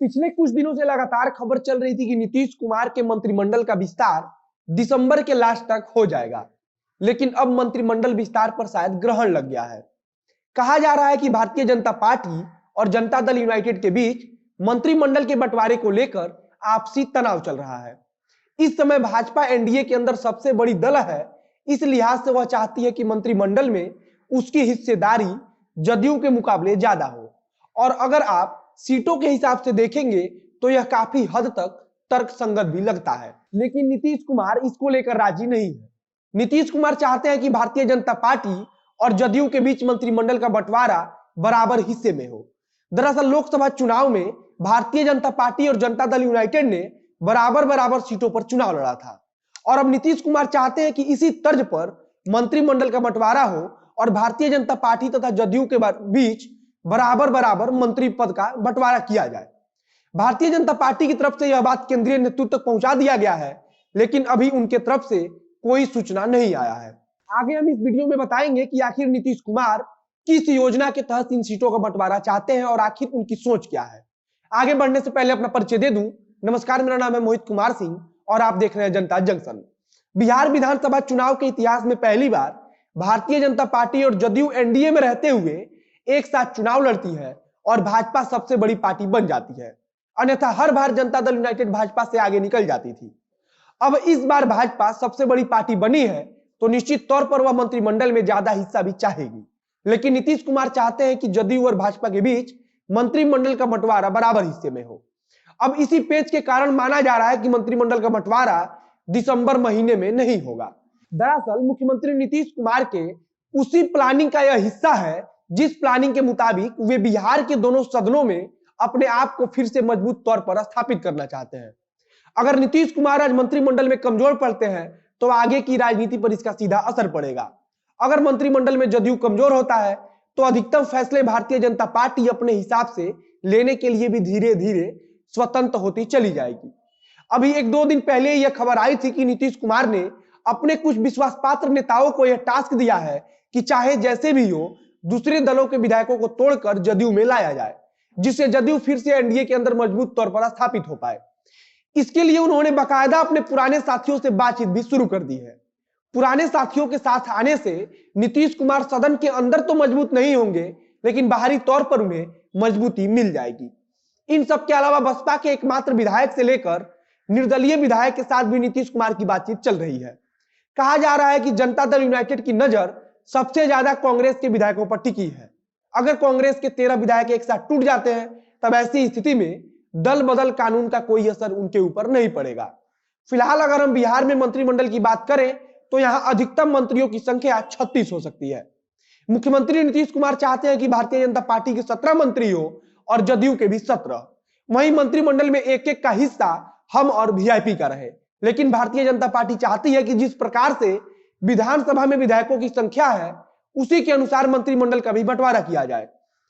पिछले कुछ दिनों से लगातार खबर चल रही थी कि नीतीश कुमार के मंत्रिमंडल का विस्तार दिसंबर के लास्ट तक हो जाएगा, लेकिन अब मंत्रिमंडल विस्तार पर शायद ग्रहण लग गया है। कहा जा रहा है कि भारतीय जनता पार्टी और जनता दल यूनाइटेड के बीच मंत्रिमंडल के बंटवारे को लेकर आपसी तनाव चल रहा है। इस समय भाजपा एनडीए के अंदर सबसे बड़ी दल है, इस लिहाज से वह चाहती है कि मंत्रिमंडल में उसकी हिस्सेदारी जदयू के मुकाबले ज्यादा हो। और अगर आप सीटों के हिसाब से देखेंगे तो यह काफी हद तक तर्कसंगत भी लगता है, लेकिन नीतीश कुमार इसको लेकर राजी नहीं है। नीतीश कुमार चाहते हैं कि भारतीय जनता पार्टी और जदयू के बीच मंत्रिमंडल का बंटवारा बराबर हिस्से में हो। दरअसल लोकसभा चुनाव में भारतीय जनता पार्टी और जनता दल यूनाइटेड ने बराबर बराबर सीटों पर चुनाव लड़ा था, और अब नीतीश कुमार चाहते हैं कि इसी तर्ज पर मंत्रिमंडल का बंटवारा हो और भारतीय जनता पार्टी तथा जदयू के बीच बराबर बराबर मंत्री पद का बंटवारा किया जाए। भारतीय जनता पार्टी की तरफ से यह बात केंद्रीय नेतृत्व तक पहुंचा दिया गया है, लेकिन अभी उनके तरफ से कोई सूचना नहीं आया है। आगे हम इस वीडियो में बताएंगे कि आखिर नीतीश कुमार किस योजना के तहत इन सीटों का बंटवारा चाहते हैं और आखिर उनकी सोच क्या है। आगे बढ़ने से पहले अपना परिचय दे दूं। नमस्कार, मेरा नाम है मोहित कुमार सिंह और आप देख रहे हैं जनता जंक्शन। बिहार विधानसभा चुनाव के इतिहास में पहली बार भारतीय जनता पार्टी और जदयू एनडीए में रहते हुए एक साथ चुनाव लड़ती है और भाजपा सबसे बड़ी पार्टी बन जाती है। अन्यथा हर बार जनता दल यूनाइटेड भाजपा से आगे निकल जाती थी। अब इस बार भाजपा सबसे बड़ी पार्टी बनी है तो निश्चित तौर पर वह मंत्रिमंडल में ज्यादा हिस्सा भी चाहेगी, लेकिन नीतीश कुमार चाहते हैं कि जदयू और भाजपा के बीच मंत्रिमंडल का बंटवारा बराबर हिस्से में हो। अब इसी पेच के कारण माना जा रहा है कि मंत्रिमंडल का बंटवारा दिसंबर महीने में नहीं होगा। दरअसल मुख्यमंत्री नीतीश कुमार के उसी प्लानिंग का यह हिस्सा है जिस प्लानिंग के मुताबिक वे बिहार के दोनों सदनों में अपने आप को फिर से मजबूत तौर पर स्थापित करना चाहते हैं। अगर नीतीश कुमार आज मंत्रिमंडल में कमजोर पड़ते हैं तो आगे की राजनीति पर इसका सीधा असर पड़ेगा। अगर मंत्रिमंडल में जदयू कमजोर होता है तो अधिकतम फैसले भारतीय जनता पार्टी अपने हिसाब से लेने के लिए भी धीरे धीरे स्वतंत्र होती चली जाएगी। अभी एक दो दिन पहले यह खबर आई थी कि नीतीश कुमार ने अपने कुछ विश्वास पात्र नेताओं को यह टास्क दिया है कि चाहे जैसे भी हो दूसरे दलों के विधायकों को तोड़कर जदयू में लाया जाए, जिससे जदयू फिर से एनडीए के अंदर मजबूत तौर पर स्थापित हो पाए। इसके लिए उन्होंने बाकायदा अपने पुराने साथियों से बातचीत भी शुरू कर दी है। पुराने साथियों के साथ आने से नीतीश कुमार सदन के अंदर तो मजबूत नहीं होंगे, लेकिन बाहरी तौर पर उन्हें मजबूती मिल जाएगी। इन सब के अलावा बसपा के एकमात्र विधायक से लेकर निर्दलीय विधायक के साथ भी नीतीश कुमार की बातचीत चल रही है। कहा जा रहा है कि जनता दल यूनाइटेड की नजर सबसे ज्यादा कांग्रेस के विधायकों पर टिकी है। अगर कांग्रेस के 13 विधायक एक साथ टूट जाते हैं तब ऐसी स्थिति में दल बदल कानून का कोई असर उनके ऊपर नहीं पड़ेगा। फिलहाल अगर हम बिहार में मंत्रिमंडल की बात करें तो यहां अधिकतम मंत्रियों की संख्या 36 हो सकती है। मुख्यमंत्री नीतीश कुमार चाहते हैं कि भारतीय जनता पार्टी के 17 मंत्री हो और जदयू के भी 17। वहीं मंत्रिमंडल में एक एक का हिस्सा हम और वीआईपी का रहे, लेकिन भारतीय जनता पार्टी चाहती है कि जिस प्रकार से विधानसभा में विधायकों की संख्या है उसी के अनुसार मंत्रिमंडल का भी बंटवारा किया जाए।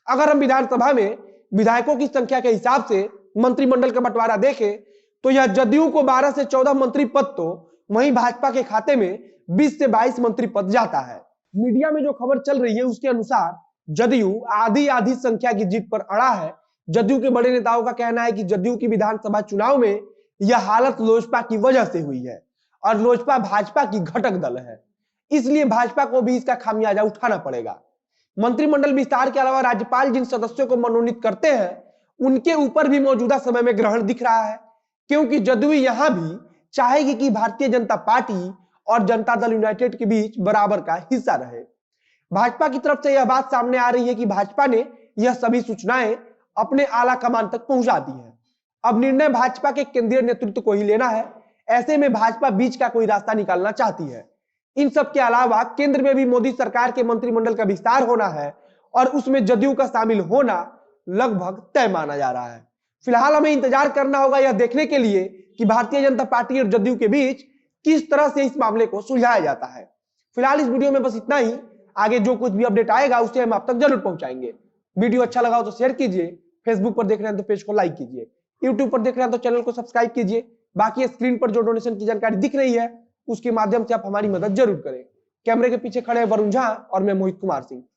अगर हम विधानसभा में विधायकों की संख्या के हिसाब से मंत्रिमंडल का बंटवारा देखें तो यह जदयू को 12 से 14 मंत्री पद, तो वहीं भाजपा के खाते में 20 से 22 मंत्री पद जाता है। मीडिया में जो खबर चल रही है उसके अनुसार जदयू आधी आधी संख्या की जीत पर अड़ा है। जदयू के बड़े नेताओं का कहना है कि जदयू की विधानसभा चुनाव में यह हालत लोजपा की वजह से हुई है और लोजपा भाजपा की घटक दल है, इसलिए भाजपा को भी इसका खामियाजा उठाना पड़ेगा। मंत्रिमंडल विस्तार के अलावा राज्यपाल जिन सदस्यों को मनोनीत करते हैं उनके ऊपर भी मौजूदा समय में ग्रहण दिख रहा है, क्योंकि जदयू यहां भी चाहेगी कि भारतीय जनता पार्टी और जनता दल यूनाइटेड के बीच बराबर का हिस्सा रहे। भाजपा की तरफ से यह बात सामने आ रही है कि भाजपा ने यह सभी सूचनाएं अपने आला कमान तक पहुंचा दी है। अब निर्णय भाजपा के केंद्रीय नेतृत्व को ही लेना है। ऐसे में भाजपा बीच का कोई रास्ता निकालना चाहती है। इन सब के अलावा केंद्र में भी मोदी सरकार के मंत्रिमंडल का विस्तार होना है और उसमें जदयू का शामिल होना लगभग तय माना जा रहा है। फिलहाल हमें इंतजार करना होगा यह देखने के लिए कि भारतीय जनता पार्टी और जदयू के बीच किस तरह से इस मामले को सुलझाया जाता है। फिलहाल इस वीडियो में बस इतना ही। आगे जो कुछ भी अपडेट आएगा उसे हम आप तक जरूर पहुंचाएंगे। वीडियो अच्छा लगा हो तो शेयर कीजिए, फेसबुक पर देख रहे हैं तो पेज को लाइक कीजिए, यूट्यूब पर देख रहे हैं तो चैनल को सब्सक्राइब कीजिए। बाकी स्क्रीन पर जो डोनेशन की जानकारी दिख रही है उसके माध्यम से आप हमारी मदद जरूर करें। कैमरे के पीछे खड़े हैं वरुण झा और मैं मोहित कुमार सिंह।